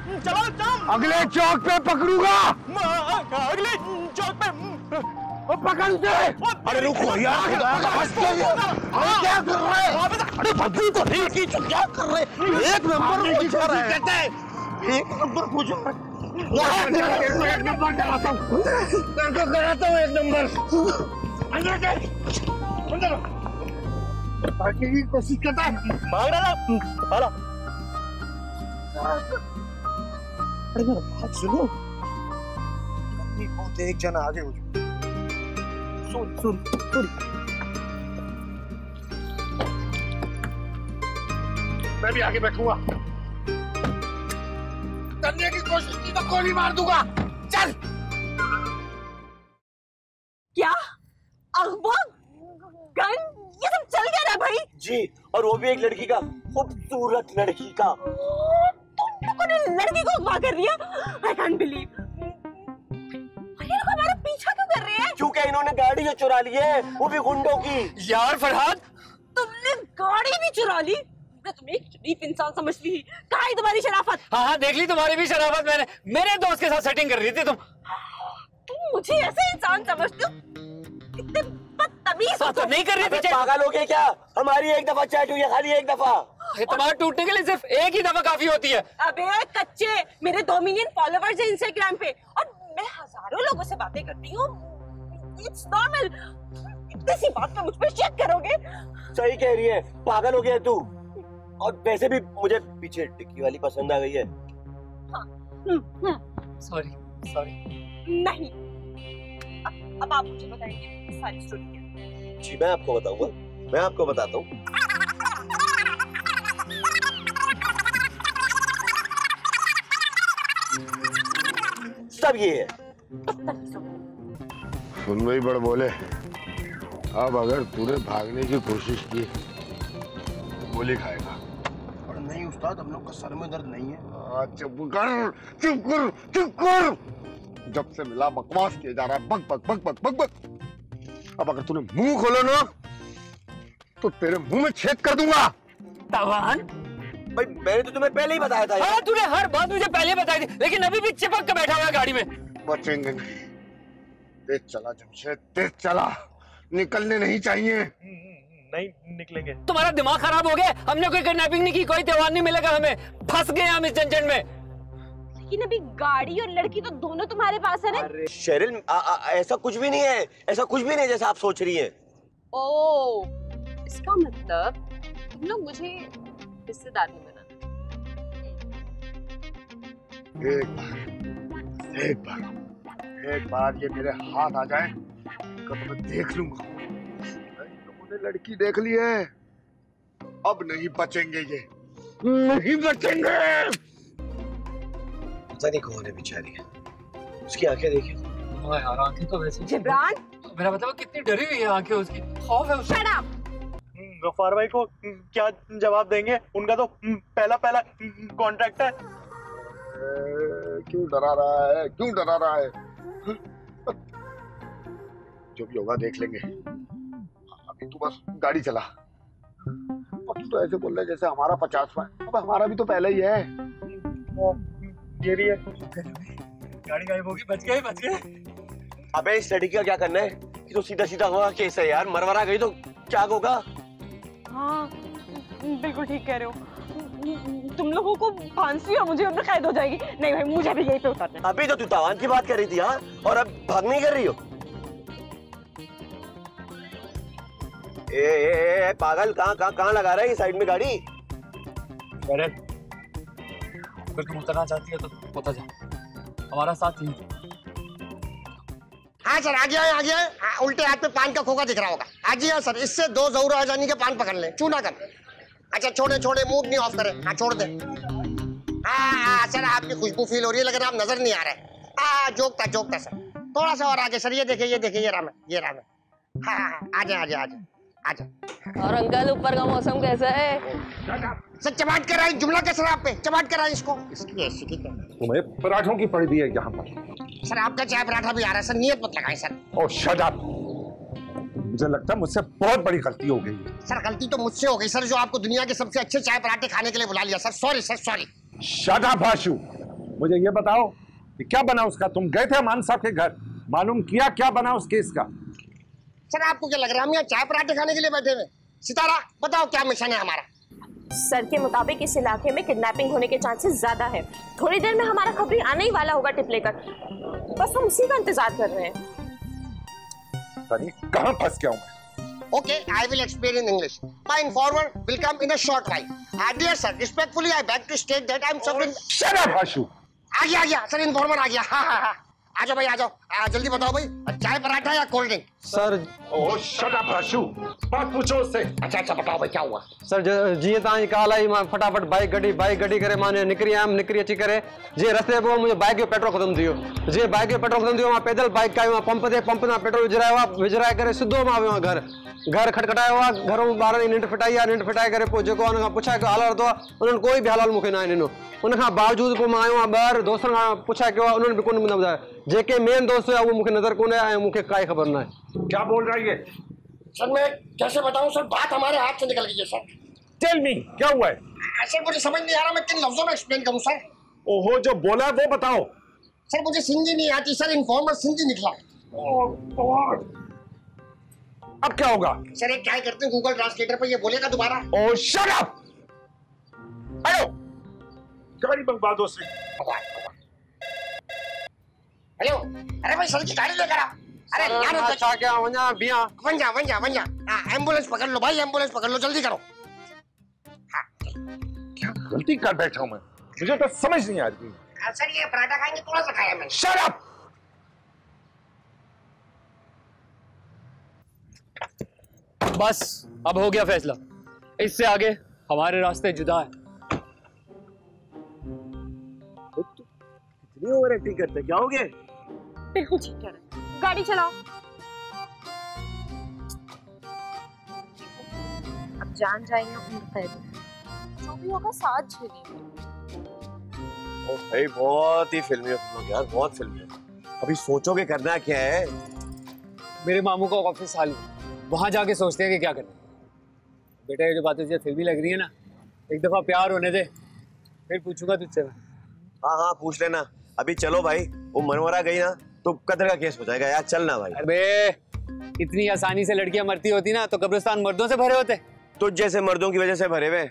चलो चलो। अगले चौक पे पकड़ूंगा। अगले चौक पे पकड़ उसे। अरे रुको यार, क्या कर रहे हैं? अरे बदली तो नहीं की, क्या कर रहे हैं? एक नंबर पूछ रहा है, कहते हैं एक नंबर पूछ रहा है। एक नंबर कराता हूँ, एक नंबर। भागने की कोशिश करता है, भाग रहा था। अरे मेरा बात सुनो, बहुत एक जना आगे हो जाओ। सुन मैं भी आगे बैठूंगा। करने की कोशिश की तो गोली मार दूंगा। चल। क्या अखबार गन ये सब चल क्या रहा है भाई? जी, और वो भी एक लड़की का, खूबसूरत लड़की का। तुम लोगों ने लड़की को अगवा कर दिया? I can't believe। ये लोग हमारा पीछा क्यों कर रहे हैं? क्योंकि इन्होंने गाड़ी जो चुरा ली है, वो भी गुंडों की। यार फरहाद, तुमने गाड़ी भी चुरा ली? मैं तुम्हें एक शरीफ इंसान समझती थी। कहाँ है तुम्हारी शराफत? हाँ देख ली तुम्हारी भी शराफत मैंने। मेरे दोस्त के साथ सेटिंग कर रही थी तुम। मुझे ऐसे इंसान समझते हो? कितने बदतमीज हो तुम। नहीं कर रही थी। पागल हो गए क्या? हमारी एक दफा चैट हुई है, खाली एक दफा। तुम्हारा टूटने के लिए सिर्फ एक ही दफा काफी होती है। अबे कच्चे, मेरे 2 मिलियन फॉलोवर्स हैं इंस्टाग्राम पे और मैं हजारों लोगों से बातें करती हूँ। It's normal. इतनी सी बात पे मुझ पे शक करोगे? सही कह रही है, पागल हो गया तू। और वैसे भी मुझे पीछे टिक्की वाली पसंद आ गई है। सॉरी नहीं, अब आप मुझे बताएंगे सारी स्टोरी क्या? जी मैं आपको बताऊंगा, मैं आपको बताता हूँ। सब ये है। सुन भाई बड़ बोले, अब अगर तूने भागने की कोशिश की गोली खाएगा। और नहीं उस्ताद, हम लोग का सर में दर्द नहीं है। चुप कर। जब से मिला बकवास किए जा रहा है, बक। अब अगर तूने मुंह खोला ना तो तेरे मुंह में छेद कर दूंगा। तवान भाई मैंने तो तुम्हें पहले ही बताया था। हाँ तूने हर बात मुझे पहले बताई थी, लेकिन अभी भी चिपक के बैठा हुआ है गाड़ी में। बचेंगे नहीं। तेज चला जमशेद, तेज चला। निकलने नहीं चाहिए। नहीं निकलेंगे। तुम्हारा दिमाग खराब हो गया? हमने कोई किडनैपिंग नहीं की, कोई त्योहार नहीं मिलेगा हमें। फंस गए हम इस झंझट में। लेकिन अभी गाड़ी और लड़की तो दोनों तुम्हारे पास है ना? अरे शेरिल, ऐसा कुछ भी नहीं है, ऐसा कुछ भी नहीं जैसा आप सोच रही हैं। ओह, इसका मतलब तुम लोग मुझे रिश्तेदार नहीं बनाना। एक बार ये मेरे हाथ आ जाए तो मैं देख लूंगा। लोगों ने लड़की देख ली है, अब नहीं बचेंगे, ये नहीं बचेंगे। पता नहीं कौन है बेचारी, उसकी आंखें देखिए। हाँ यार आंखें तो वैसे। जिब्रान, मेरा मतलब कितनी डरी हुई है आंखें उसकी, खौफ है उससे। Shut up. गफ्फार भाई को क्या जवाब देंगे? उनका तो पहला कॉन्ट्रैक्ट है। क्यों डरा रहा है? जो भी होगा देख लेंगे। अभी तू बस गाड़ी चला। अब तू तो ऐसे बोल रहा है जैसे हमारा 50वां है। अब हमारा भी तो पहले ही है। ये भी है। गाड़ी गायब होगी। बच गए। अबे इस लड़की का क्या करना है? ये तो सीधा हुआ केस है यार, मरवरा गई तो क्या होगा? हाँ बिल्कुल ठीक कह रहे हो। तुम लोगों को फांसी और मुझे उम्र कैद हो जाएगी। नहीं भाई, मुझे भी यहीं पे उतरना है। अभी तो तू तावान की बात कर रही थी हाँ, और अब भाग नहीं कर रही हो। ए पागल, कहाँ लगा रहा है ये साइड में गाड़ी? अरे अगर तुम उतरना चाहती है तो उतर जा, हमारा साथ ही। हाँ सर, आ गया है। उल्टे हाथ पे पान का खोखा दिख रहा होगा। आ गया सर, इससे 2 ज़रूर आजानी के पान पकड़ ले, चूना कर। अच्छा छोड़े, मूड नहीं ऑफ करे। हाँ छोड़ दे। हाँ सर, आपकी खुशबू फील हो रही है, लेकिन आप नजर नहीं आ रहे। जोकता सर, थोड़ा सा और आगे सर। ये देखिए, ये राम है। हाँ आ जाए। और अंकल ऊपर का मौसम कैसा है? सर चबाट कर रहा है, जुमला कैसा आप पे चबाट कर रहा है इसको। इसकी ऐसी की तुम्हें पराठों की पड़ी है यहाँ पर। सर आपका चाय पराठा भी आ रहा है सर, नियत मत लगाएं सर। Oh shut up. मुझे लगता है मुझसे बहुत बड़ी गलती हो गई। सर गलती तो मुझसे हो गई सर, जो आपको दुनिया के सबसे अच्छे चाय पराठे खाने के लिए बुला लिया sir. Sorry sir, sorry. Shut up Ashu. मुझे ये बताओ कि क्या बना उसका? तुम गए थे मान साहब के घर, मालूम किया क्या बना उस केस का? सर आपको क्या लग रहा है हम यहाँ चाय पराठे खाने के लिए बैठे हुए? सितारा बताओ क्या मिशन है हमारा? सर के मुताबिक इस इलाके में किडनैपिंग होने के चांसेस ज्यादा है। थोड़ी देर में हमारा खबरी आने ही वाला होगा टिप लेकर, बस हम उसी का इंतजार कर रहे हैं। कहाँ फंस गया हूँ मैं? Okay, I will explain in English. My informer will come in a short while. Dear sir, respectfully I beg to state that I am suffering. Shut up, Ashu. आ गया सर, इन्फॉर्मर आ गया। हाँ। आ जाओ भाई, आ जाओ। जल्दी बताओ भाई, चाय पराठा या cold drink? Sir oh shut up Ashu, बात पूछो उससे। अच्छा बताओ भाई क्या हुआ? सर जी ताई काला ही मां फटाफट बाइक गड्डी करे माने निकरी अची करे जे रस्ते पे मुझे बाइक जो पेट्रोल खत्म थियो, जे बाइक जो पेट्रोल खत्म थियो मां पैदल बाइक का पंप ना पेट्रोल विजराए करे सिद्धो मां आयो घर खटखटायो आ घरों बारन निंड फिटाई करे पो जेको उन पुछा के हाल तो उन कोई भी हाल मुखे ना नो उन का बावजूद पो मां आयो बाहर दोस्तन का पुछा के उन भी कोन बुधाया जेके मेन दोस्त है वो मुखे नजर कोने आए मुखे काई खबर ना है। क्या बोल रहा है ये? सर मैं कैसे बताऊं सर, बात हमारे हाथ से निकल गई है सर। टेल मी क्या हुआ है? सर मुझे समझ नहीं आ रहा मैं किन लफ्जों में एक्सप्लेन करूं सर। ओहो जो बोला है वो बताओ। सर मुझे सिंधी नहीं आती सर, इन्फॉर्मर सिंधी निकला। अब क्या होगा? सर एक क्या करते हैं गूगल ट्रांसलेटर पर ये बोलेगा दोबारा। ओह शट अप। हेलो गाड़ी मंगवा दो से। हेलो अरे भाई सर की गाड़ी लेकर आ। अरे यार अच्छा क्या वंजा बिया वंजा एम्बुलेंस पकड़ लो भाई, एम्बुलेंस पकड़ लो, जल्दी करो। हाँ क्या गलती कर बैठा हूं मैं, मुझे तो समझ नहीं आ रही। सर ये पराठा खाएंगे, थोड़ा सा खाया मैंने। Shut up. बस अब हो गया फैसला, इससे आगे हमारे रास्ते जुदा है। कितनी ओवर एक्टिंग करते क्या हो गया? बिल्कुल ठीक कह रहे हैं, गाड़ी चलाओ। अब जान जाएंगे उम्र कैद, जो भी होगा साथ झेलेंगे। ओ भाई बहुत ही फिल्मी हो तुम लोग यार, बहुत फिल्मी हो। अभी सोचोगे करना क्या है? मेरे मामू का ऑफिस हाल वहां जाके सोचते हैं कि क्या करना। बेटा ये जो बातें तुझे फिल्मी लग रही है ना, एक दफा प्यार होने दे फिर पूछूंगा तुझसे मैं। हाँ पूछ लेना। अभी चलो भाई, वो मनोहरा गई ना तो कत्ल का केस हो जाएगा यार, चलना भाई। अबे इतनी आसानी से लड़कियां मरती होती ना तो कब्रिस्तान मर्दों से भरे होते। तुझ जैसे मर्दों की वजह से भरे हुए,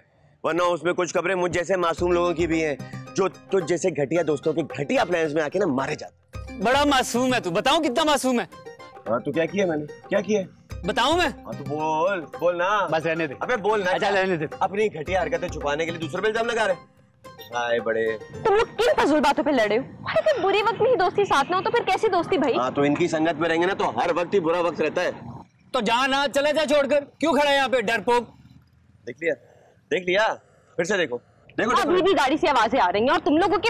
वरना उसमें कुछ खबरें मुझ जैसे मासूम लोगों की भी हैं जो तुझ जैसे घटिया दोस्तों के घटिया प्लान्स में आके ना मारे जाते। बड़ा मासूम है तू, बताऊं कितना मासूम है? हाँ तो क्या किया मैंने, क्या किया? बताऊं मैं? हाँ तो बोल ना। बस रहने दे। अबे बोल ना। अच्छा रहने दे। अपनी घटिया हरकतें छुपाने के लिए दूसरे पे इल्जाम लगा रहे। हाय बड़े, तुम लोग किन फजूल बातों पे लड़े हो? अरे फिर बुरी वक्त में ही दोस्ती साथ ना हो तो फिर कैसी दोस्ती भाई? हाँ तो इनकी संगत में रहेंगे ना तो हर वक्त ही बुरा वक्त रहता है। तो जा ना, चले जा छोड़कर, क्यों खड़ा है यहाँ पे डरपोक? देख लिया फिर से देखो। अभी भी गाड़ी से आवाजें आ रही हैं और तुम लोगों के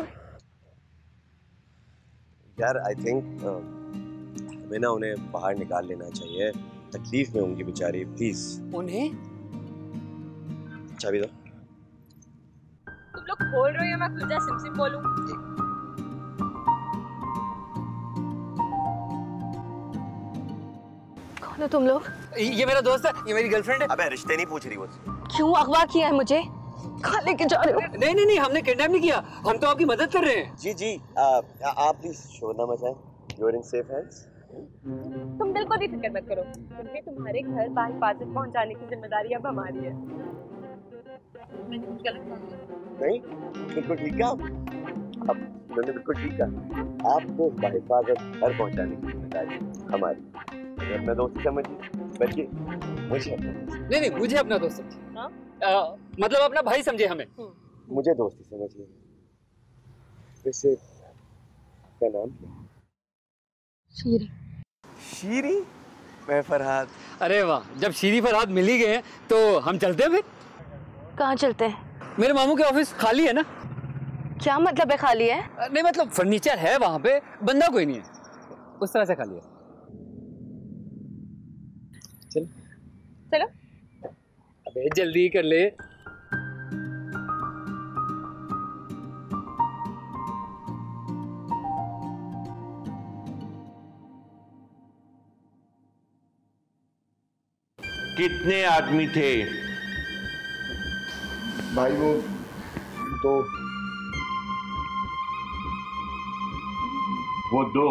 यार आई थिंक हमें ना उन्हें बाहर निकाल लेना चाहिए, तकलीफ में होंगी बेचारी, प्लीज। उन्हें चाबी दो। तुम लोग बोल रहे हो या मैं खुद जा सिम बोलूं? कौन हो तुम लोग? ये मेरा दोस्त है, ये मेरी गर्लफ्रेंड है। अबे रिश्ते नहीं पूछ रही वो। क्यों अगवा किया है मुझे? कहाँ लेके जा रहे हो? नहीं हमने किडनैप नहीं किया, हम तो आपकी मदद कर रहे हैं। जी आप प्लीज शोर ना मचाएं, you are in safe hands. तुम बिल्कुल भी फिक्र मत करो, क्योंकि तुम्हारे घर बाहिफाजत पहुंचाने की जिम्मेदारी अब हमारी है। मैंने कुछ गलत कहा? नहीं बिल्कुल ठीक है, अब मैंने बिल्कुल ठीक कहा। आपको बाहिफाजत घर पहुंचाने की जिम्मेदारी हमारी। अगर अपना दोस्त समझिए, बल्कि मुझे नहीं मुझे अपना दोस्त समझिए, मतलब अपना भाई समझे हमें। मुझे दोस्ती समझिए। वैसे क्या नाम है? शीरी। मैं फरहाद। अरे वाह, जब शीरी फरहाद मिल ही गए तो हम चलते हैं फिर। कहाँ चलते हैं? मेरे मामू के ऑफिस खाली है ना। क्या मतलब है खाली है? नहीं मतलब फर्नीचर है वहां पे, बंदा कोई नहीं है, उस तरह से खाली है। चलो। अबे जल्दी कर ले। कितने आदमी थे? भाई वो वो 2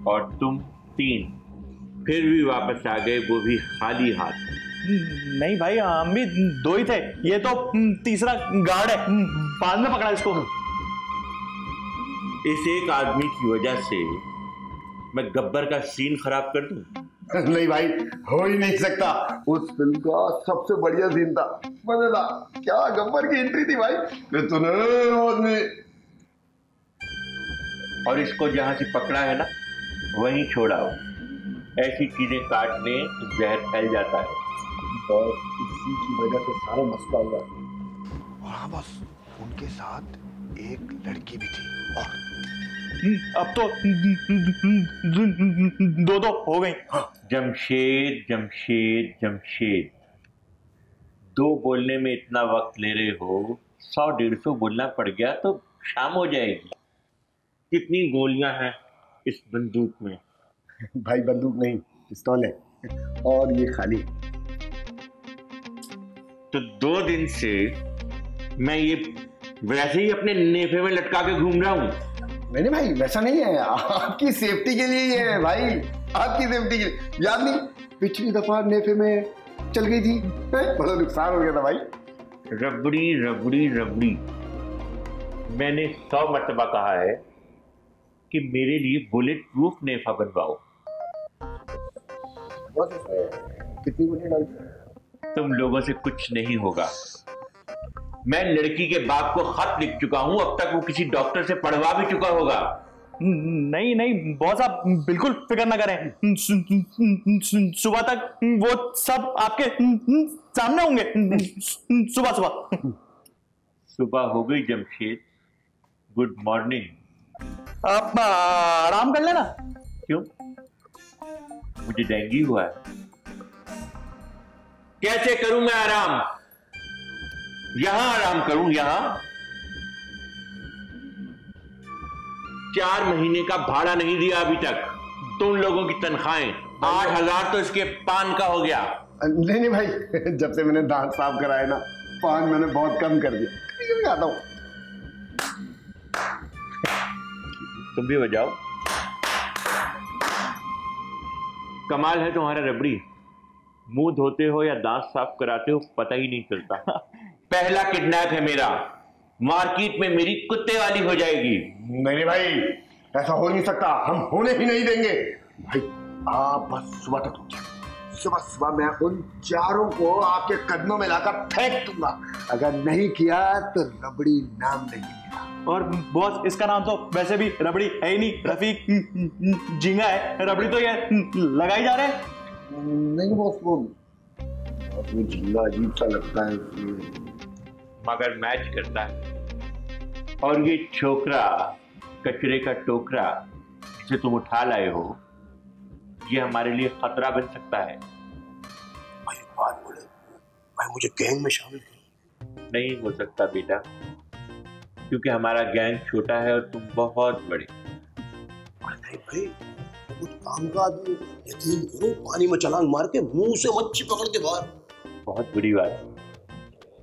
और तुम 3 फिर भी वापस आ गए, वो भी खाली हाथ। नहीं भाई, हम भी 2 ही थे, ये तो तीसरा गार्ड है, बाद में पकड़ा इसको। इस एक आदमी की वजह से मैं गब्बर का सीन खराब कर दूं? नहीं भाई, हो ही नहीं सकता। उस फिल्म का सबसे बढ़िया सीन था, मजेदार। क्या गब्बर की एंट्री थी भाई, इतने आदमी। और इसको जहां से पकड़ा है ना, वहीं छोड़ाओ। ऐसी चीजें काटने तो जहर फैल जाता है। और इसी की वजह से सारा मसला हुआ। और हाँ बस, उनके साथ एक लड़की भी थी। और अब तो 2 हो गई। जमशेद जमशेद जमशेद, 2 बोलने में इतना वक्त ले रहे हो, 100-150 बोलना पड़ गया तो शाम हो जाएगी। कितनी गोलियां हैं इस बंदूक में? भाई बंदूक नहीं, पिस्तौल है, और ये खाली। तो 2 दिन से मैं ये वैसे ही अपने नेफे में लटका के घूम रहा हूँ। नहीं भाई, वैसा नहीं है, आपकी सेफ्टी के लिए ये है भाई, आपकी सेफ्टी के लिए। याद नहीं, पिछली दफा नेफे में चल गई थी, बड़ा नुकसान हो गया था भाई। रबड़ी रबड़ी रबड़ी, मैंने 100 मर्तबा कहा है कि मेरे लिए बुलेट प्रूफ नेफा बनवाओ। कितनी गोली डाली? तुम लोगों से कुछ नहीं होगा। मैं लड़की के बाप को खत लिख चुका हूं, अब तक वो किसी डॉक्टर से पढ़वा भी चुका होगा। नहीं नहीं बॉस, आप बिल्कुल फिक्र ना करें, सुबह तक वो सब आपके सामने होंगे। सुबह सुबह हो गई जमशेद, गुड मॉर्निंग। आप आराम कर लेना। क्यों? मुझे डेंगू हुआ है। कैसे करूं मैं आराम? यहां आराम करूं? यहां 4 महीने का भाड़ा नहीं दिया अभी तक। तुम लोगों की तनख्वाहें 8,000 तो इसके पान का हो गया। नहीं भाई, जब से मैंने दांत साफ कराए ना, पान मैंने बहुत कम कर दिया। आता हूं। तुम भी बजाओ। कमाल है तुम्हारा रबड़ी, मुंह धोते हो या दांत साफ कराते हो पता ही नहीं चलता। पहला किडनैप है मेरा, मार्केट में मेरी कुत्ते वाली हो जाएगी। नहीं भाई, ऐसा हो नहीं सकता, हम होने ही नहीं देंगे भाई। आप बस सुबह तक रुक जाओ, सुबह मैं उन 4 को आपके कदमों में लाकर फेंक दूंगा। अगर नहीं किया तो रबड़ी नाम नहीं लेगा। और बॉस, इसका नाम तो वैसे भी रबड़ी है ही नहीं, रफीक झींगा है। रबड़ी तो ये लगाई जा रहे हैं। नहीं बॉस, वो झींगा अजीब सा लगता है, मगर मैच करता है। और ये छोकरा, कचरे का टोकरा जिसे तुम उठा लाए हो, ये हमारे लिए खतरा बन सकता है। भाई बात बोले, भाई मुझे गैंग में शामिल करो। नहीं हो सकता बेटा, क्योंकि हमारा गैंग छोटा है और तुम बहुत बड़े। नहीं भाई, कुछ काम का आदमी, यकीन करो, पानी में छलांग मार के मुंह से मच्छी पकड़ के बाहर। बहुत बुरी बात,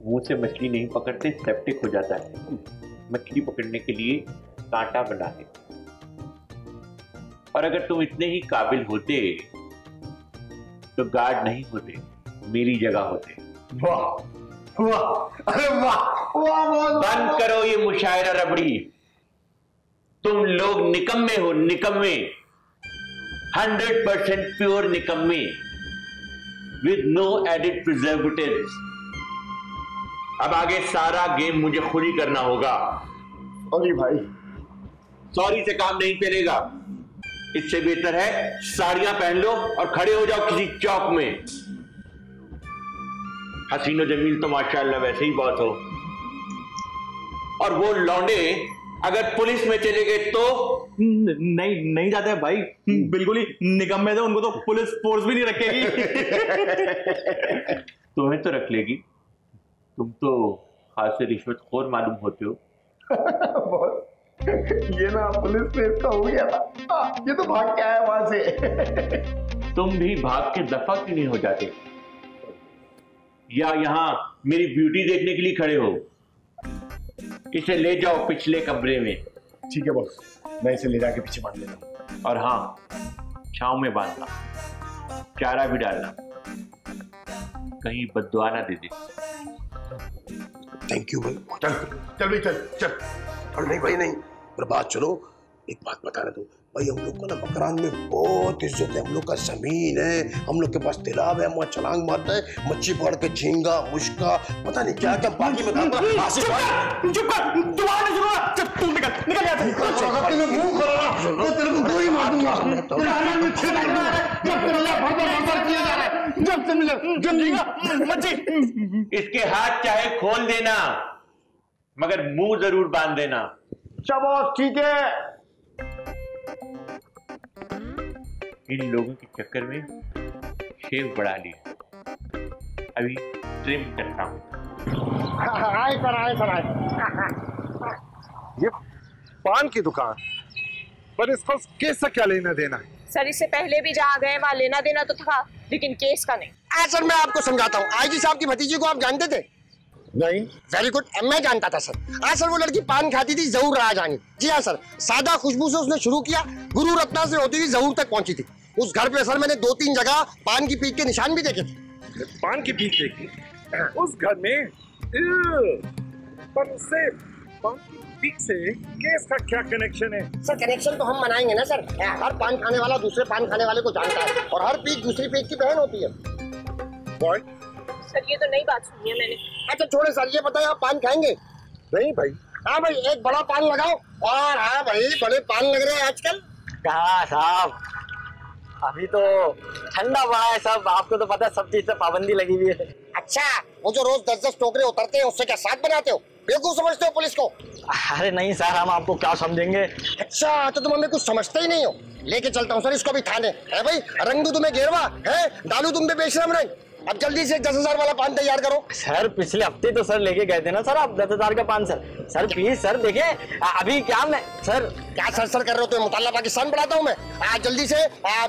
मुंह से मछली नहीं पकड़ते, सेप्टिक हो जाता है। मछली पकड़ने के लिए कांटा बना है। और अगर तुम इतने ही काबिल होते तो गार्ड नहीं होते, मेरी जगह होते। वाह वाह, अरे वाह वाह। बंद करो ये मुशायरा रबड़ी, तुम लोग निकम्मे हो, निकम्मे, 100% प्योर निकम्मे, विद नो एडिड प्रिजर्वेटिव्स। अब आगे सारा गेम मुझे खुद ही करना होगा। सॉरी भाई, सॉरी से काम नहीं चलेगा। इससे बेहतर है साड़ियां पहन लो और खड़े हो जाओ किसी चौक में। हसीनो जमील तो माशाल्लाह वैसे ही बहुत हो, और वो लौंडे अगर पुलिस में चले गए तो? नहीं जाते भाई, बिल्कुल ही निकम्मे थे, उनको तो पुलिस फोर्स भी नहीं रखेगी। तुम्हें तो रख लेगी, तुम तो खासे रिश्वतखोर मालूम होते हो। ये ना पुलिस में इसका हो गया था, ये तो भाग के आया वहां से। तुम भी भाग के दफा क्यों नहीं हो जाते, या यहां मेरी ब्यूटी देखने के लिए खड़े हो? इसे ले जाओ पिछले कमरे में। ठीक है बॉस, मैं इसे ले जाके पीछे बांध देता। और हाँ, छांव में बांधना, चारा भी डालना, कहीं बददुआ ना दे दे। थैंक यू भाई। चल चल भाई, चल चल। और नहीं भाई नहीं, पर बात सुनो, एक बात बताना दो भाई, हम लोग को ना मकरान में बहुत इज्जत है, हम लोग का जमीन है, हम लोग के पास तालाब है, वहाँ छलांग मारता है, मच्छी पकड़ के झींगा मुश्का पता नहीं क्या क्या बाकी बताऊंगा। आसिफ भाई चुप कर, दोबारा नहीं सुनूंगा। चल तू निकल निकल यहाँ से। तेरे मुंह खोला, तेरे को गोली मार दूंगा। तेरे हाथ में छेद कर दूंगा। जब तेरे लिए भरभर किया जा रहा है, जब से मिले जब झींगा मच्छी। इसके हाथ चाहे खोल देना, मगर मुंह जरूर बांध देना। शाबाश, ठीक है। इन लोगों के चक्कर में शेव बढ़ा लिया, अभी ट्रिम करता हूँ। आए सर, आए सर, आए। ये पान की दुकान, पर इसको केस से क्या लेना देना है? सर इससे पहले भी जहाँ गए वहाँ लेना देना तो था, लेकिन केस का नहीं। सर मैं आपको समझाता हूँ, आईजी साहब की भतीजी को आप जानते थे? नहीं। वेरी गुड, मैं जानता था सर। सर वो लड़की पान खाती थी, जहूर राजानी। जी हाँ सर, सादा खुशबू से उसने शुरू किया, गुरु रत्ना से होती हुई जहूर तक पहुंची थी। उस घर पे सर मैंने 2-3 जगह पान की पीक के निशान भी देखे थे। पान की पीक देखी उस घर में? पर उससे पान की पीक से केस का क्या कनेक्शन है? सर कनेक्शन तो हम मनाएंगे ना सर। हर पान खाने वाला दूसरे पान खाने वाले को जानता है, और हर पीक दूसरी पीक की बहन होती है। सर ये तो नई बात सुनी है मैंने। अच्छा छोड़े सर, ये बताइए आप पान खाएंगे? नहीं भाई। हाँ भाई, एक बड़ा पान लगाओ। और हाँ भाई, बड़े पान लग रहे हैं आजकल। कहा साहब, अभी तो ठंडा पड़ा है सब, आपको तो पता है सब चीज से पाबंदी लगी हुई है। अच्छा, वो जो रोज 10-10 टोकरे उतरते हैं उससे क्या साथ बनाते हो? बेवकूफ समझते हो पुलिस को? अरे नहीं सर, हम आपको क्या समझेंगे। अच्छा, तो तुम हमें कुछ समझते ही नहीं हो। लेके चलता हूँ सर इसको भी थाने। है भाई, रंग दूं तुम्हें गेरवा है, डालू तुम पे बेशरम नहीं। अब जल्दी से 10,000 वाला पान तैयार करो। सर पिछले हफ्ते तो सर लेके गए थे ना सर आप 10,000 का पान। सर प्लीज सर देखिए, अभी क्या मैं सर क्या सर कर रहे हो? तो मुताल्ला पाकिस्तान पढ़ाता हूँ मैं। जल्दी से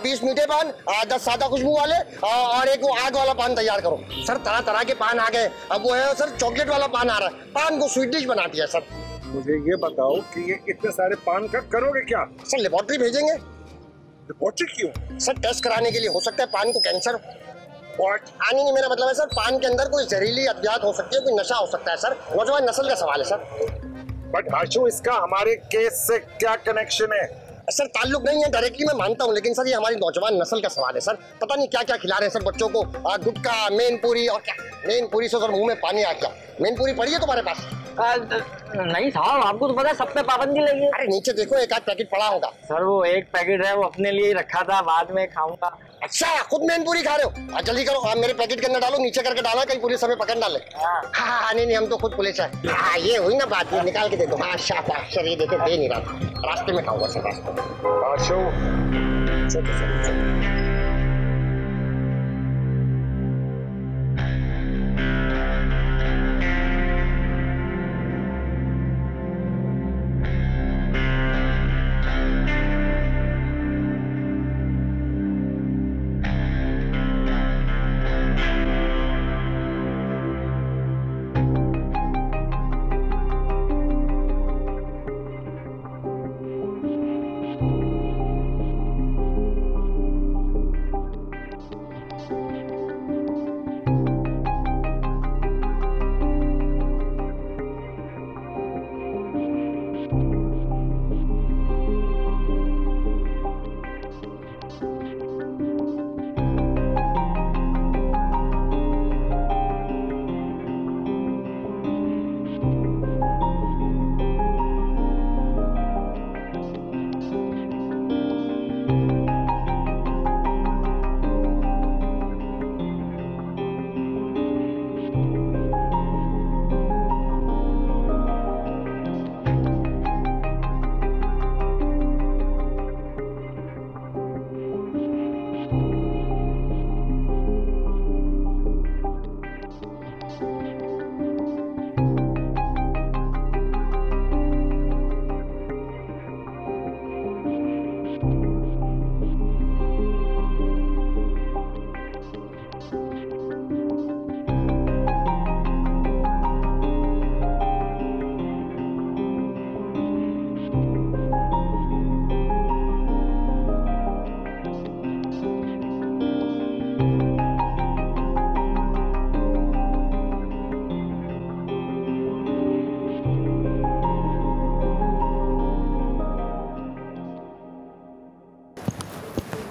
20 मीठे पान, 10 सादा खुशबू वाले, और एक वो आग वाला पान तैयार करो। सर तरह तरह के पान आ गए। अब वो है सर चॉकलेट वाला पान आ रहा है, पान को स्वीट डिश बना दिया सर। मुझे ये बताओ कि ये इतने सारे पान का करोगे क्या? सर लेबोरेटरी भेजेंगे। लेबोरेटरी क्यों? सर टेस्ट कराने के लिए, हो सकता है पान को कैंसर। नहीं, मेरा मतलब है सर पान के अंदर कोई जहरीली अद्वियात हो सकती है, कोई नशा हो सकता है सर। नौजवान नस्ल का सवाल है सर। बट आशु, इसका हमारे केस से क्या कनेक्शन है? सर ताल्लुक नहीं है डायरेक्टली, मैं मानता हूँ, लेकिन सर ये हमारी नौजवान नस्ल का सवाल है सर। पता नहीं क्या क्या खिला रहे हैं सर बच्चों को, गुटखा, मेन पूरी, और क्या मेन पूरी से सर मुंह में पानी आ गया। मेन पूरी पड़ी है तुम्हारे पास? नहीं साहब, आपको तो पता है सब पे पाबंदी लगी है। अरे नीचे देखो, एक आध पैकेट पड़ा होगा। सर वो एक पैकेट है, वो अपने लिए रखा था, बाद में खाऊंगा। अच्छा, खुद मेन पूरी खा रहे हो? जल्दी करो, मेरे पैकेट के अंदर डालो, नीचे करके डाला, कहीं पुलिस हमें पकड़ डाले। हाँ, नहीं हम तो खुद पुलिस है। हाँ ये हुई ना बात, निकाल के दे दो। हाँ शाबाश सर, ये देखो दे नहीं रहा, रास्ते में खाऊंगा सर, रास्ते में। आशु,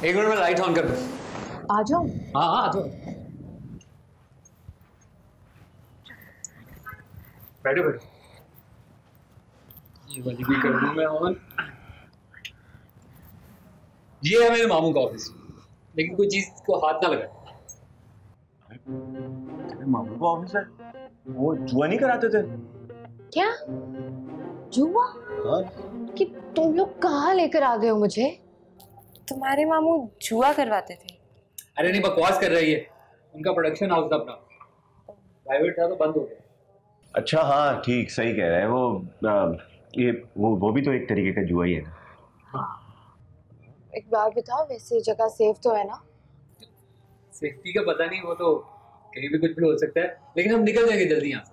एक मिनट में लाइट ऑन कर दूं। आ जाओ। हाँ हाँ, आ जाओ। बैठो बैठो। ये वाली भी कर दूं मैं ऑन। ये है मेरे मामू का ऑफिस, लेकिन कोई चीज को हाथ ना लगाए। तेरे मामू का ऑफिस है? वो जुआ नहीं कराते थे? क्या जुआ? हाँ। कि तुम लोग कहाँ लेकर आ गए हो मुझे? तुम्हारे मामू जुआ करवाते थे? अरे नहीं, बकवास कर रही है। उनका प्रोडक्शन हाउस था अपना, प्राइवेट था तो बंद हो गया। अच्छा हाँ ठीक, सही कह रहा है वो। ये वो भी तो एक तरीके का जुआ ही है ना। एक बार बताओ, वैसे जगह सेफ तो है ना? सेफ्टी का पता नहीं, वो तो कहीं भी कुछ भी हो सकता है, लेकिन हम निकल जाएंगे जल्दी यहाँ से।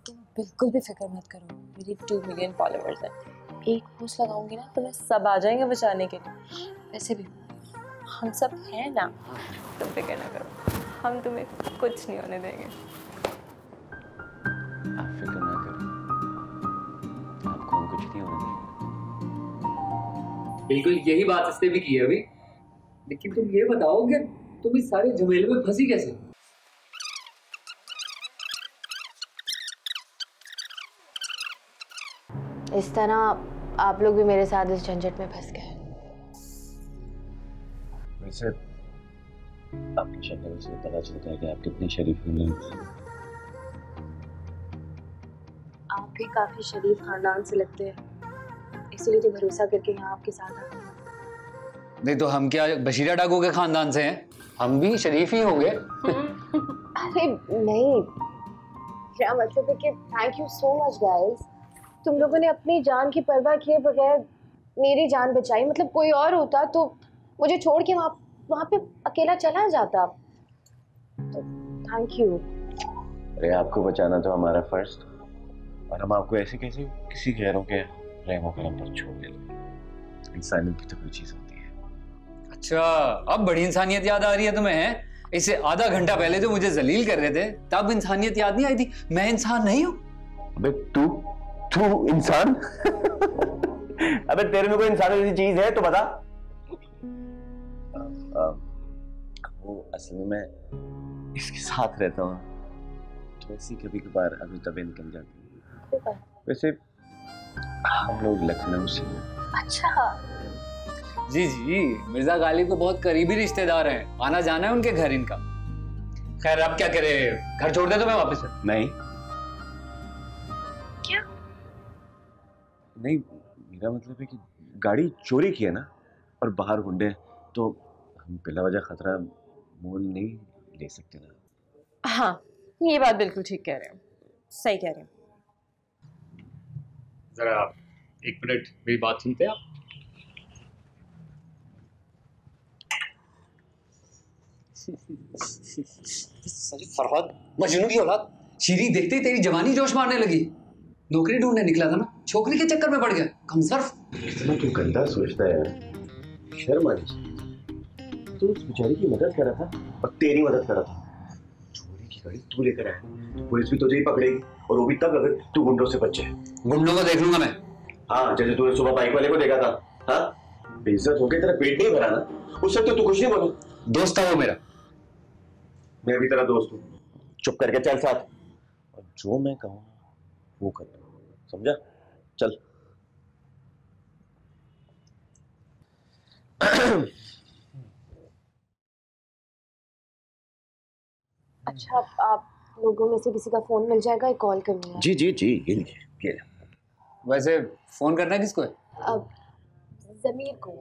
तुम बिल्कुल भी फिक्र मत करो, मेरी 2 मिलियन फॉलोअर्स हैं। एक पोस्ट लगाऊंगी ना तो मैं सब आ जाएंगे बचाने के लिए। वैसे भी हम सब हैं ना, तुम फिक्र ना करो, हम तुम्हें कुछ नहीं होने देंगे। आप फिक्र ना करो, आपको हम कुछ नहीं होने देंगे। बिल्कुल यही बात इसने भी की है अभी। लेकिन तुम ये बताओ कि तुम इस सारे झमेले में फंसी कैसे? इस तरह आप लोग भी मेरे साथ इस झंझट में फंस गए। वैसे आपकी शक्ल से पता चलता है कि आप कितनी शरीफ हैं। आप भी काफी शरीफ खानदान से लगते हैं, इसलिए तो भरोसा करके यहाँ आपके साथ आ गए। नहीं तो हम क्या बशीरा डाकू के खानदान से हैं? हम भी शरीफ ही होंगे। अरे नहीं, क्या मतलब है कि thank you so much guys. तुम लोगों ने अपनी जान की परवाह किए बगैर मेरी जान बचाई। मतलब कोई और होता तो मुझे छोड़ के वहाँ पे अकेला चला जाता। तो थैंक यू। अरे आपको बचाना तो हमारा फर्ज, और हम आपको ऐसे कैसे किसी गैरों के रहमों के अंदर छोड़ देंगे। इंसानियत की तो कोई चीज होती है। अच्छा, अब बड़ी इंसानियत याद आ रही है तुम्हें, हैं? इससे आधा घंटा पहले जो मुझे जलील कर रहे थे तब इंसानियत याद नहीं आई थी। मैं इंसान नहीं हूँ? अबे तू इंसान? अबे तेरे में कोई इंसान जैसी चीज है तो बता। वो असल में मैं इसके साथ रहता हूँ तो ऐसी कभी कभार अभी तभी निकल जाती है। वैसे हम लोग लखनऊ से। अच्छा जी जी, मिर्जा गालिब के बहुत करीबी रिश्तेदार हैं, आना जाना है उनके घर इनका। खैर अब क्या करे, घर छोड़ दे तो मैं वापस नहीं क्या? नहीं, मेरा मतलब है कि गाड़ी चोरी की है ना, और बाहर गुंडे, तो हम बिला वजह खतरा मोल नहीं ले सकते ना। हाँ, ये बात बिल्कुल ठीक कह रहे हो, सही कह रहे हो। जरा 1 मिनट मेरी बात सुनते हैं आप? फरहाद, मजनू की औलाद, शीरी देखते ही तेरी जवानी जोश मारने लगी। नौकरी ढूंढने निकला था ना, छोकरी के चक्कर में पड़ गया। कमसर्फ। इतना तू गंदा सोचता है यार, शर्म आनी चाहिए। तू उस बेचारी की मदद कर रहा था और तेरी मदद कर रहा था। चोरी की गाड़ी तू लेकर आया तो पुलिस भी तुझे ही पकड़ेगी, और वो भी तब अगर तू गुंडों से बचे। गुंडों को देख लूंगा मैं। हाँ, जैसे तूने सुबह बाइक वाले को देखा था। हाँ, बेइज्जत हो गई, तेरा पेट नहीं भरा ना, उससे तो तू कुछ नहीं बोला। दोस्त था वो मेरा। मैं भी तेरा दोस्त हूँ, चुप करके चल साथ, और जो मैं कहूँ वो कर, समझा? चल। अच्छा, आप लोगों में से किसी का फोन मिल जाएगा, एक कॉल करनी है। जी जी जी, ये लीजिए। वैसे फोन करना है किसको है? अब जमीर को।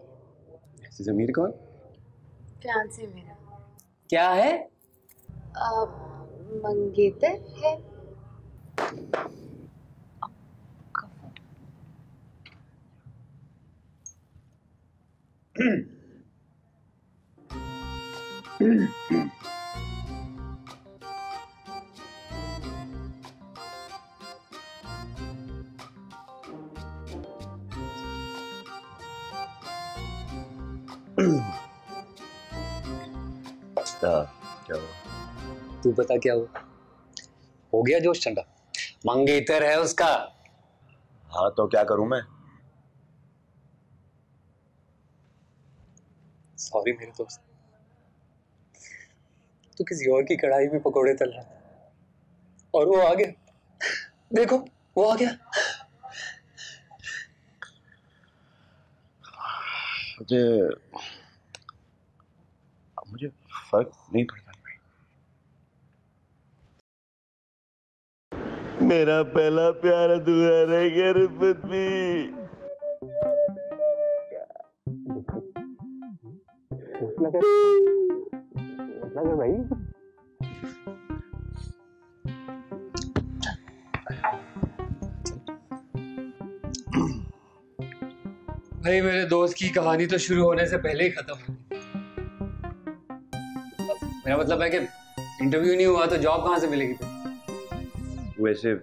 जमीर कौन? फियांसे मेरा। क्या है? मंगेतर है। क्या हुआ? तू बता क्या हुआ? हो गया जोश ठंडा? मंगेतर है उसका। हाँ तो क्या करूं मैं? सॉरी मेरे दोस्त, तू किसी और की कढ़ाई में पकोड़े तल रहा था और वो आ गया, देखो वो आ गया। मुझे फर्क नहीं पड़ता। मेरा पहला प्यार अधूरा रह गया रिफत भी। भाई भाई मेरे दोस्त की कहानी तो शुरू होने से पहले ही खत्म हो गई। मेरा मतलब है कि इंटरव्यू नहीं हुआ तो जॉब कहाँ से मिलेगी फिर? वैसे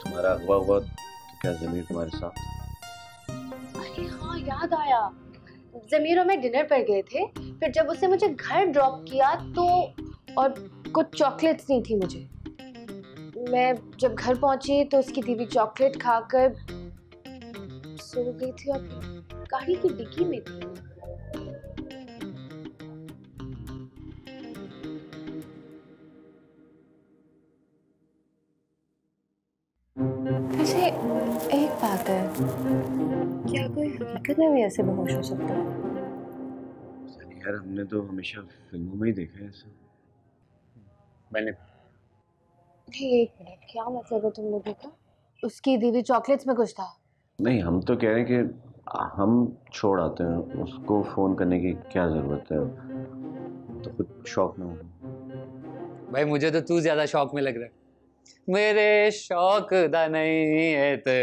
तुम्हारा हुआ तो क्या ज़मीर तुम्हारे साथ? अरे हाँ, याद आया। ज़मीर और मैं डिनर पर गए थे, फिर जब उसने मुझे घर ड्रॉप किया तो और कुछ चॉकलेट्स नहीं थी मुझे। मैं जब घर पहुंची तो उसकी दी हुई चॉकलेट खाकर सो गई थी और गाड़ी की डिक्की में थी। वैसे एक बात है, क्या कोई हकीकत में भी ऐसे बेहोश हो सकता है? यार हमने तो हमेशा फिल्मों में ही देखा है ऐसा। मैंने नहीं, एक मिनट, क्या मतलब है तुम लोगों का? उसकी दी हुई चॉकलेट्स में कुछ था? नहीं, हम तो कह रहे हैं कि हम छोड़ आते हैं, उसको फोन करने की क्या जरूरत है, तो खुद शौक में हो। भाई मुझे तो तू ज्यादा शौक में लग रहा है। मेरे शौक दा नहीं है ते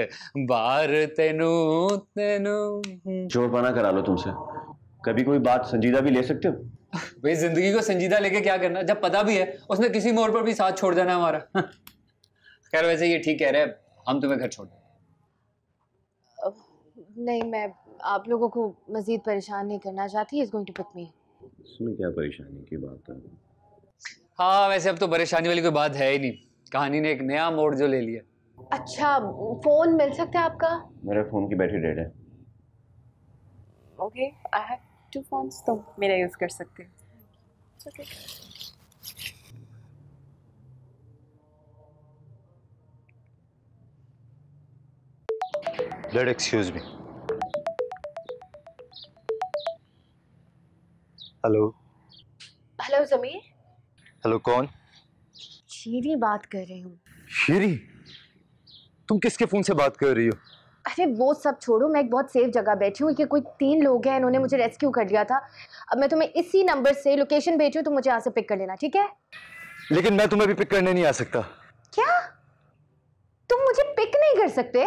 बार तेनू तेनू। जोड़पाना करा लो तुमसे, कभी कोई बात संजीदा भी ले सकते हो। भाई जिंदगी को संजीदा लेके क्या करना, जब पता भी है उसने किसी मोड़ पर भी साथ छोड़ देना हमारा। खैर वैसे ये ठीक कह रहे हैं, हम तुम्हें घर छोड़ दें। नहीं, मैं आप लोगों को मजीद परेशान नहीं करना चाहती। Is going to pick me. इसमें क्या परेशानी की बात है? हाँ वैसे अब तो परेशानी वाली कोई बात है ही नहीं, कहानी ने एक नया मोड़ जो ले लिया। अच्छा, फोन मिल सकता है आपका? मेरे फोन की बैटरी डेड है। ओके, आई हैव 2 फोन्स, तो मेरा यूज कर सकते हैं। Okay. Dad, excuse me. Hello hello Zameer. Hello, कौन? शीरी बात कर रही हूँ। शीरी, तुम किसके फोन से बात कर रही हो? अरे वो सब छोड़ो, मैं एक बहुत सेफ जगह बैठी हूँ। कि कोई 3 लोग हैं, इन्होंने मुझे रेस्क्यू कर लिया था। अब मैं तुम्हें इसी नंबर से लोकेशन भेजूँ, तुम मुझे यहाँ से पिक कर लेना, ठीक है? लेकिन मैं तुम्हें भी पिक करने नहीं आ सकता। क्या? तुम मुझे पिक नहीं कर सकते?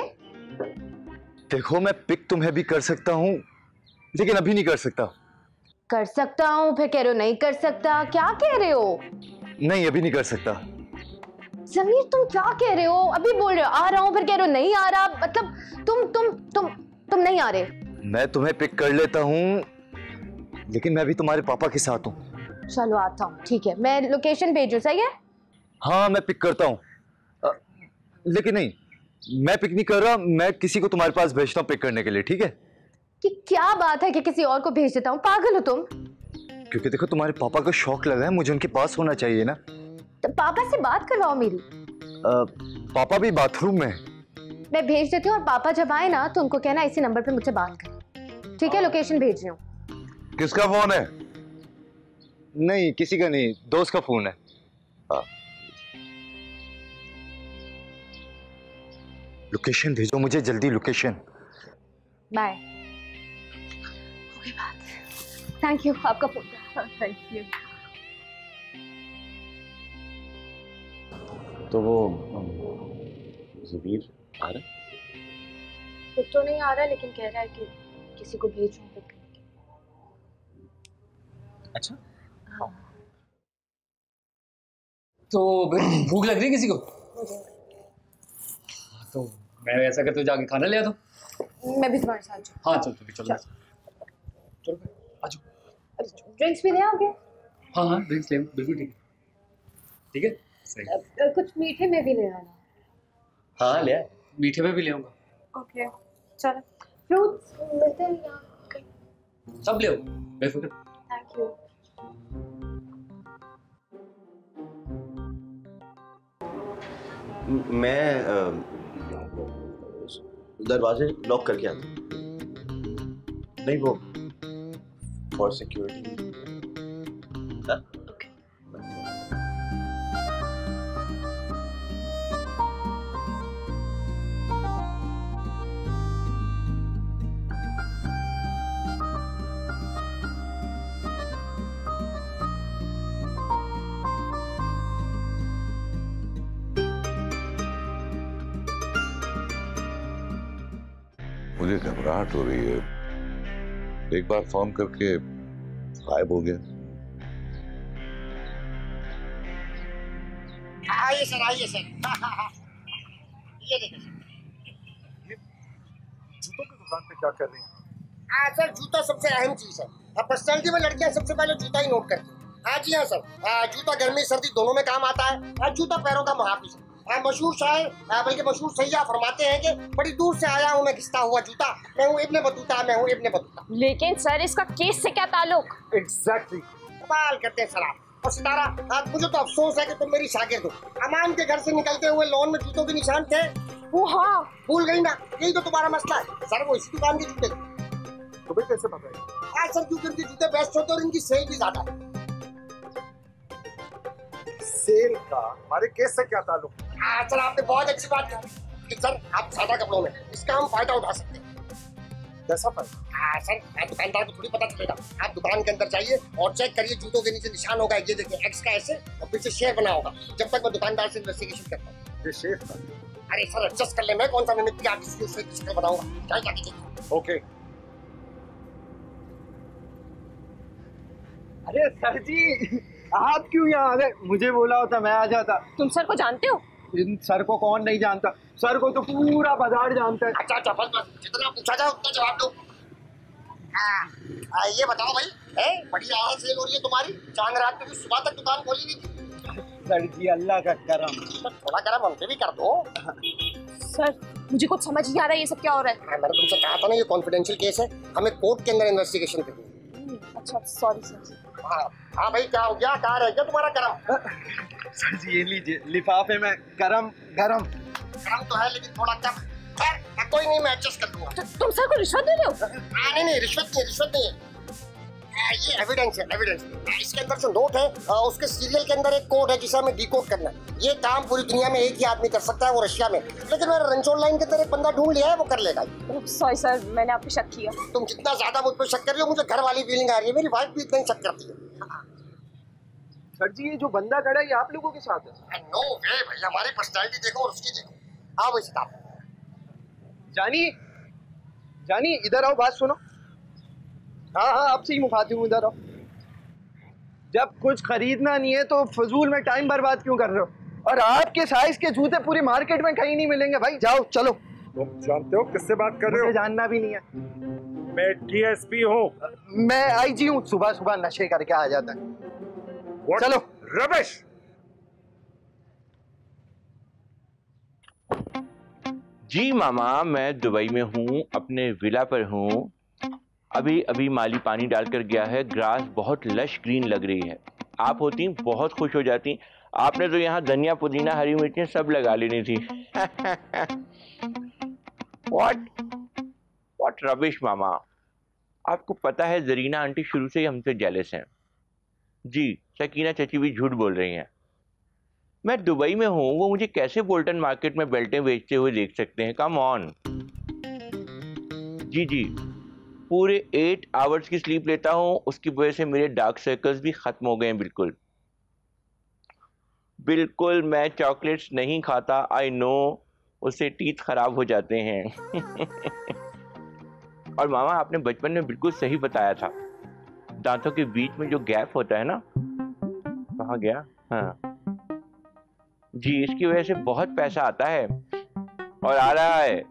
देखो, मैं पिक तुम्हें भी कर सकता हूँ, लेकिन अभी नहीं कर सकता। कर सकता हूँ, फिर कह रहे हो नहीं कर सकता। क्या कह रहे हो? नहीं, अभी नहीं कर सकता। ज़मीर, तुम क्या कह रहे हो? अभी बोल रहे हो आ रहा हूँ, फिर कह रहे हो नहीं आ रहा। मतलब तुम नहीं आ रहे। मैं तुम्हें पिक कर लेता हूँ, लेकिन मैं भी तुम्हारे पापा के साथ हूँ। चलो आता हूँ, ठीक है। मैं लोकेशन भेजूँ, सही है? हाँ, मैं पिक करता हूँ, लेकिन नहीं, मैं पिक नहीं कर रहा। मैं किसी को तुम्हारे पास भेजता हूँ पिक करने के लिए, ठीक है? कि क्या बात है कि किसी और को भेज देता हूँ? पागल हो तुम? क्योंकि देखो, तुम्हारे पापा को शौक लगा है, मुझे उनके पास होना चाहिए ना। तो पापा से बात करवाओ मेरी। पापा भी बाथरूम में है। मैं भेज देती हूँ, और पापा जब आए ना तो उनको कहना इसी नंबर पे मुझसे बात करें, ठीक है? लोकेशन भेज रही हूँ। किसका फोन है? नहीं, किसी का नहीं, दोस्त का फोन है। लोकेशन भेजो मुझे जल्दी, लोकेशन। बाय। हो गई बात। थैंक यू, आपका फोन। Thank you. तो वो ज़मीर आ रहा? खुद तो नहीं आ रहा, लेकिन कह रहा है कि किसी को भेज रहा हूँ। अच्छा, हाँ। तो भूख लग रही है किसी को? तो मैं ऐसा करता हूँ, जाके खाना ले आता हूँ। मैं भी तुम्हारे साथ जाऊँ? हाँ चल, चलो चलो, आ जाओ। ड्रिंक्स भी ले आओगे? हाँ हाँ, ड्रिंक्स ले, बिल्कुल ठीक है, ठीक है, सही। कुछ मीठे में भी ले आना। हाँ ले आ, मीठे में भी ले आऊंगा। ओके, चलो। फ्रूट्स मिलते हैं यहाँ कहीं? सब ले बेफिक्र। Thank you. मैं दरवाजे लॉक करके आता हूँ। नहीं वो फॉर सिक्योरिटी। मुझे घबराहट हो रही है, एक बार फोन करके गायब हो गया। आइए सर, आइए सर। ये देखिए सर, जूतों की दुकान पे क्या कर रही हैं? हाँ सर, जूता सबसे अहम चीज है। पर्सनैलिटी में लड़कियां सबसे पहले जूता ही नोट करती हैं। हाँ जी हाँ सर, जूता गर्मी सर्दी दोनों में काम आता है। जूता पैरों का मुहाफिज है। मशहूर शायर बल्कि मशहूर सैयाह फरमाते हैं कि बड़ी दूर से आया हूँ मैं घिसता हुआ जूता, मैं हूँ इब्ने बतूता, मैं हूँ इब्ने बतूता। लेकिन सर इसका केस से क्या ताल्लुक? एग्जैक्टली। कमाल करते हैं सर आप। और सितारा, मुझे तो अफसोस है कि तुम मेरी शागिर्द हो। अमान के घर से निकलते हुए लॉन में जूतों के निशान थे। वो हाँ, भूल गई ना, यही तो तुम्हारा मसला है सर। वो इसी दुकान के जूते। तुम्हें कैसे पता है? हाँ सर, क्योंकि इनके जूते बेस्ट होते हैं और इनकी सेल भी ज्यादा है। सेल का हमारे केस से क्या ताल्लुक? हाँ सर, आपने बहुत अच्छी बात की कि सर आप सादा कपड़ों में इसका हम फायदा उठा सकते हैं। कैसा फायदा? हाँ सर, दुकानदार को थोड़ी पता चलेगा। आप दुकान के अंदर जाइए और चेक करिए, जूतों के नीचे निशान होगा, ये देखिए एक्स का ऐसे और पीछे शेर बना होगा। जब तक मैं दुकानदार से इन्वेस्टिगेशन करता हूँ। ये शेर था। अरे सर, एडजस्ट कर ले, मैं कौन सा मिमिक आर्टिस्ट की शक्ल बनाऊंगा। क्या क्या कीजिए। ओके। अरे सर जी, आप क्यों यहाँ आ गए? मुझे बोला होता मैं आ जाता। तुम सर को जानते हो? इन सर को कौन नहीं जानता, सर को तो पूरा बाजार जानता है। अच्छा अच्छा, बस बस, जितना पूछा जाए उतना जवाब दो। हाँ, ये बताओ भाई, है बड़ी आवाज सेल हो रही है तुम्हारी? चांद रात में भी सुबह तक दुकान खोली हुई थी। सर जी अल्लाह का करम। तो थोड़ा करम हमसे भी कर दो। सर मुझे कुछ समझ नहीं आ रहा है, ये सब क्या हो रहा है? मैंने तुमसे कहा था ना, ये कॉन्फिडेंशियल केस है, हमें कोर्ट के अंदर इन्वेस्टिगेशन करनी है। अच्छा सॉरी सर। हाँ भाई, क्या हो गया? कहाँ रह गया तुम्हारा करम? सर जी ये लीजिए, लिफाफे में गरम गरम। करम तो है लेकिन थोड़ा कम। कोई नहीं, मैं एडजस्ट कर दूंगा। तुम सर को रिश्वत दे रहे हो? नहीं नहीं, रिश्वत नहीं, रिश्वत नहीं है। ये एविडेंस है, एविडेंस। इसके अंदर जो नोट है उसके सीरियल के अंदर एक कोड है जिसे हमें डिकोड करना है। ये काम पूरी दुनिया में एक ही आदमी कर सकता है, वो रशिया में। लेकिन मैंने रंचोड़ लाइन के अंदर एक बंदा ढूंढ लिया है, वो कर लेगा। सॉरी सर, मैंने आप पे शक किया। तुम जितना ज्यादा मुझ पर शक कर रही हो, मुझे घर वाली फीलिंग आ रही है। मेरी वाइफ भी इतना ही शक करती है। सर जी ये जो बंदा खड़ा है ये आप लोगों के साथ है? नो वे भाई, हमारी पर्सनैलिटी देखो और उसकी देखो। आओ भाई साहब। जानी, जानी इधर आओ, बात सुनो। हाँ हाँ, आपसे ही मुखातिब हूँ, इधर आओ। जब कुछ खरीदना नहीं है तो फजूल में टाइम बर्बाद क्यों कर रहे हो? और आपके साइज के जूते पूरी मार्केट में कहीं नहीं मिलेंगे भाई। जाओ चलो। तुम जानते हो किससे बात कर रहे हो? मुझे जानना भी नहीं है। मैं डीएसपी हूँ। मैं आईजी हूँ, सुबह सुबह नशे करके आ जाता है। चलो। रबिश। जी मामा, मैं दुबई में हूँ, अपने विला पर हूँ। अभी अभी माली पानी डालकर गया है, ग्रास बहुत लश ग्रीन लग रही है। आप होती बहुत खुश हो जाती। आपने तो यहाँ धनिया पुदीना हरी मिर्चें सब लगा लेनी थी। व्हाट रबिश मामा। आपको पता है जरीना आंटी शुरू से ही हमसे जेलस हैं। जी, शकीना चची भी झूठ बोल रही हैं। मैं दुबई में हूँ, वो मुझे कैसे बोल्टन मार्केट में बेल्टें बेचते हुए देख सकते हैं? Come on. जी जी, पूरे 8 आवर्स की स्लीप लेता हूँ, उसकी वजह से मेरे डार्क सर्कल्स भी खत्म हो गए हैं। बिल्कुल बिल्कुल, मैं चॉकलेट्स नहीं खाता। आई नो, उससे टीथ खराब हो जाते हैं। और मामा, आपने बचपन में बिल्कुल सही बताया था, दांतों के बीच में जो गैप होता है ना। कहाँ गया? हाँ जी, इसकी वजह से बहुत पैसा आता है और आ रहा है।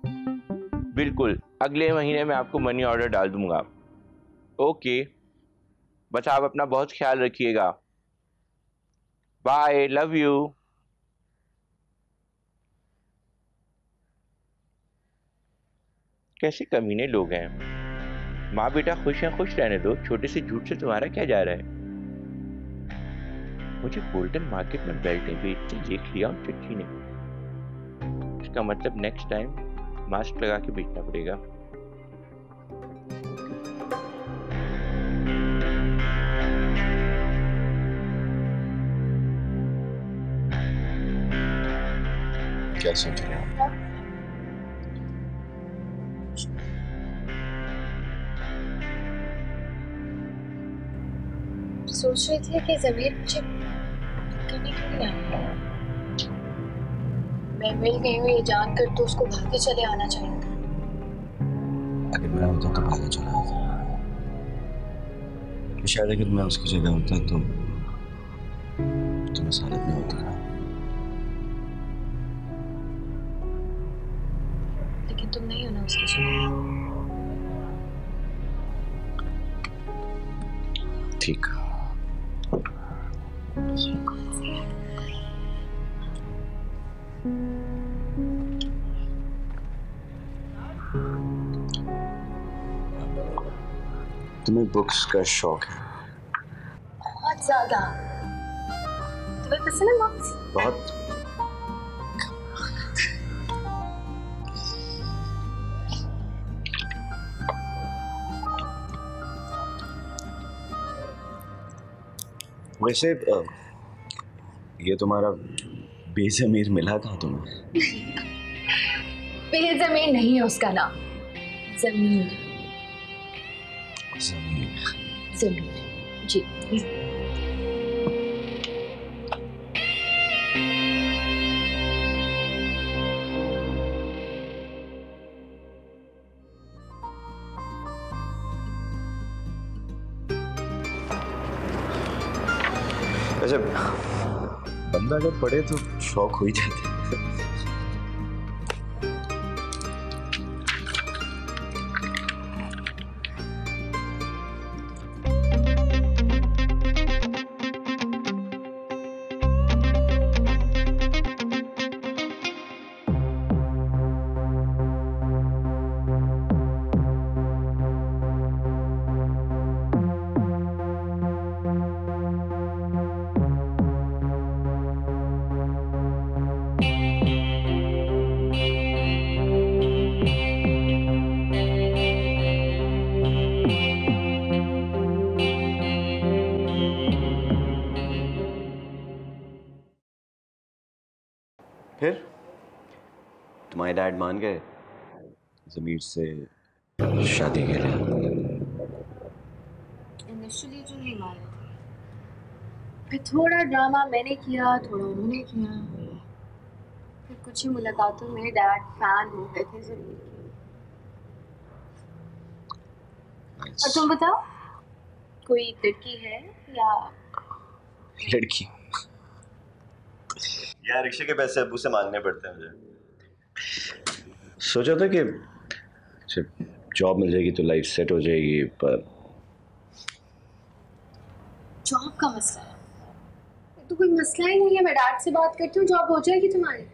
बिल्कुल, अगले महीने में आपको मनी ऑर्डर डाल दूंगा। ओके, बस आप अपना बहुत ख्याल रखिएगा। Bye, love you. कैसे कमीने लोग हैं। माँ बेटा खुश हैं, खुश रहने दो। छोटे से झूठ से तुम्हारा क्या जा रहा है? मुझे गोल्डन मार्केट में बेल्टें बेचते देख लिया उन चच्ची ने। इसका मतलब नेक्स्ट टाइम मास्क लगा के बेचना पड़ेगा। क्या सोच रहे हैं? सोच रही थी कि ज़मीर मुझे करने क्यों नहीं आया। मैं मिल गई हूँ ये जानकर तो उसको भाग के चले आना चाहिए था। अगर मैं होता तो भागे चला आता। शायद अगर मैं उसकी जगह होता तो इस हालत में होती ना। लेकिन तुम नहीं हो ना उसकी जगह। ठीक। तुम्हें बुक्स का शौक है? बहुत ज्यादा। तुम्हें पसंद है बुक्स? बहुत। वैसे ये तुम्हारा बेज़मीर मिला था तुम्हें? बेज़मीर नहीं है उसका नाम, ज़मीर। ज़मीर। ज़मीर जी। अच्छा, बंदा अगर पढ़े तो शौक हो ही जाता है। फिर तुम्हारे डैड मान गए ज़मीर से शादी के लिए? इनिशियली जो नहीं माने थे, फिर थोड़ा ड्रामा मैंने किया, थोड़ा उन्होंने किया, फिर कुछ ही मुलाकातों में डैड फैन हो गए थे ज़मीर के। और तुम बताओ, कोई लड़की है या? लड़की? यार रिक्शे के पैसे अब्बू से मांगने पड़ते हैं मुझे। सोचा था कि जॉब मिल जाएगी तो लाइफ सेट हो जाएगी, पर जॉब का मसला है तो कोई मसला ही नहीं है। मैं डैड से बात करती हूँ, जॉब हो जाएगी तुम्हारी।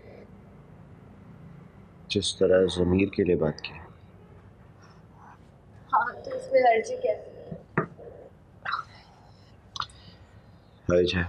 जिस तरह ज़मीर के लिए बात की। हाँ तो इसमें अर्जी क्या है? अर्ज है।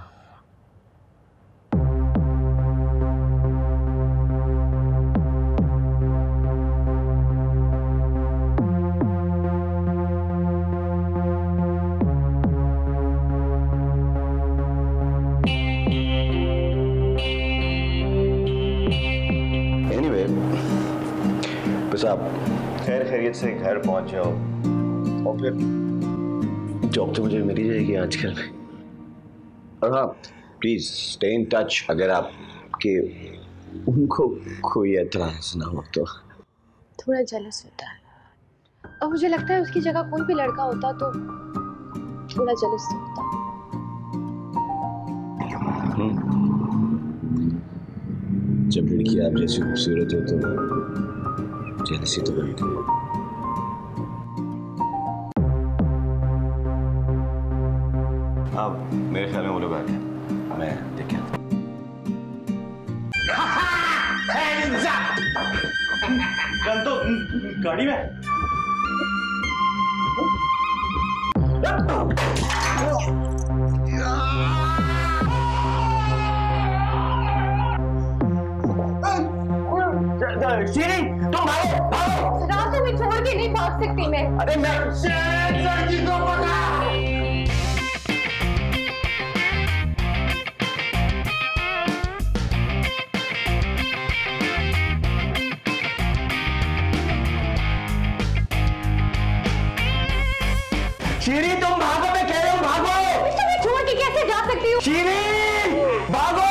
बस आप खैर खैरियत से घर पहुंच जाओ और फिर जॉब तो मुझे मिल ही जाएगी आजकल में। और हाँ प्लीज स्टे इन टच, अगर आपके उनको कोई एतराज ना हो तो। थोड़ा जेलस होता है और मुझे लगता है उसकी जगह कोई भी लड़का होता तो थोड़ा जेलस होता। जब लड़की आप जैसी खूबसूरत हो तो जेलसी तो बनती है। अब मेरे ख्याल में वो लोग आ गए, मैं देख के आता हूं। कल तो गाड़ी में शीरी तुम भागो भागो। राम तुम्हें छोड़ के नहीं भाग सकती मैं। अरे मैं लड़की को पकड़। शीरी तुम भागो, मैं कह रहा हूँ भागो। तुम्हें छोड़ के कैसे जा सकती हूँ? शीरी भागो।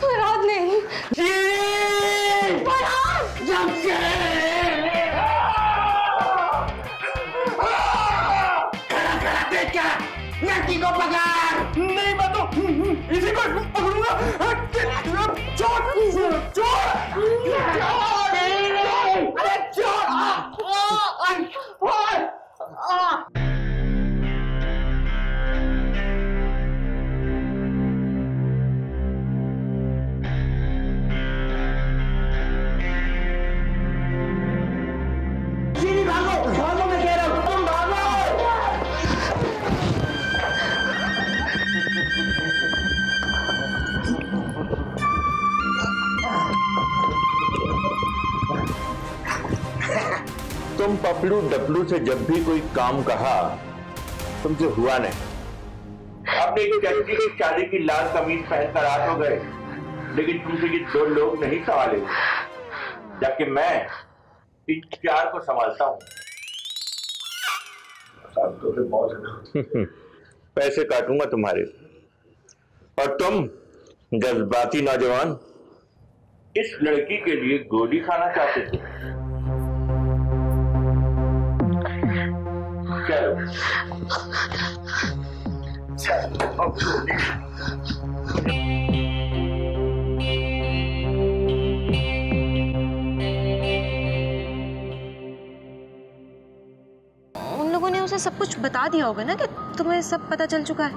फरहाद नहीं। शीरी फरहाद जमशेद खड़ा देख क्या लड़की को पकड़। नहीं मैं तो इसी को पकड़ूंगा। चोर चोर अरे चोर। भागो भागो, मैं कह रहा हूँ तुम भागो। तुम पपलू डपलू से जब भी कोई काम कहा तुमसे हुआ नहीं। आपने एक लड़की की शादी की लाल कमीज पहनकर आ तो गए, लेकिन तुमसे ये दो लोग नहीं संभाले, जबकि मैं इन चार को संभालता हूँ। पैसे काटूंगा तुम्हारे। और तुम जज्बाती नौजवान इस लड़की के लिए गोली खाना चाहते थे। चलो उन लोगों ने उसे सब कुछ बता दिया होगा ना कि तुम्हें सब पता चल चुका है।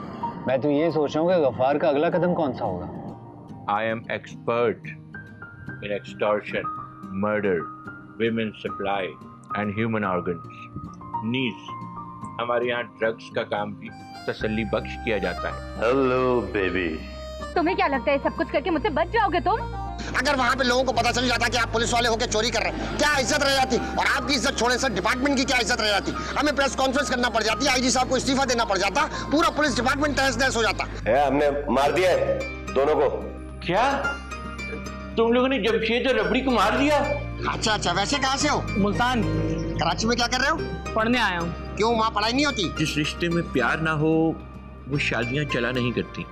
मैं तो ये सोच रहा हूँ कि गफ्फार का अगला कदम कौन सा होगा। I am expert in extortion, murder, women supply and human organs. नीज हमारे यहाँ ड्रग्स का काम भी तसल्ली बख्श किया जाता है। Hello baby. तुम्हें क्या लगता है सब कुछ करके मुझसे बच जाओगे तुम? अगर वहाँ पे लोगों को पता चल जाता कि आप पुलिस वाले होकर चोरी कर रहे हैं, क्या इज्जत रह जाती? और आपकी इज्जत छोड़े सर डिपार्टमेंट की क्या इज्जत रह जाती? हमें प्रेस कॉन्फ्रेंस करना पड़ जाती, आईजी साहब को इस्तीफा देना पड़ जाता, पूरा पुलिस डिपार्टमेंट तहस नहस हो जाता। हमने मार दिया है दोनों को। क्या तुम लोगों ने जमशेद और रबड़ी को मार दिया? अच्छा, वैसे कहाँ से हो? मुल्तान। कराची में क्या कर रहे हो? पढ़ने आया हूँ। क्यों, वहाँ पढ़ाई नहीं होती? जिस रिश्ते में प्यार ना हो वो शादियां चला नहीं करती।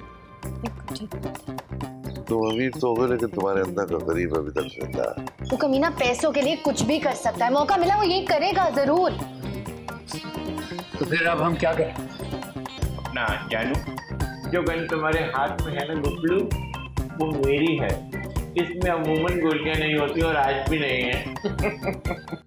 तुम अमीर तो हो गए, लेकिन तुम्हारे अंदर का गरीब अभी तक जिंदा है। वो कमीना पैसों के लिए कुछ भी कर सकता है, मौका मिला वो यही करेगा जरूर। तो फिर अब हम क्या करें? अपना जानू, जो गन तुम्हारे हाथ में है ना गुबलू, वो मेरी है। इसमें अमूमन गोलियां नहीं होती और आज भी नहीं है।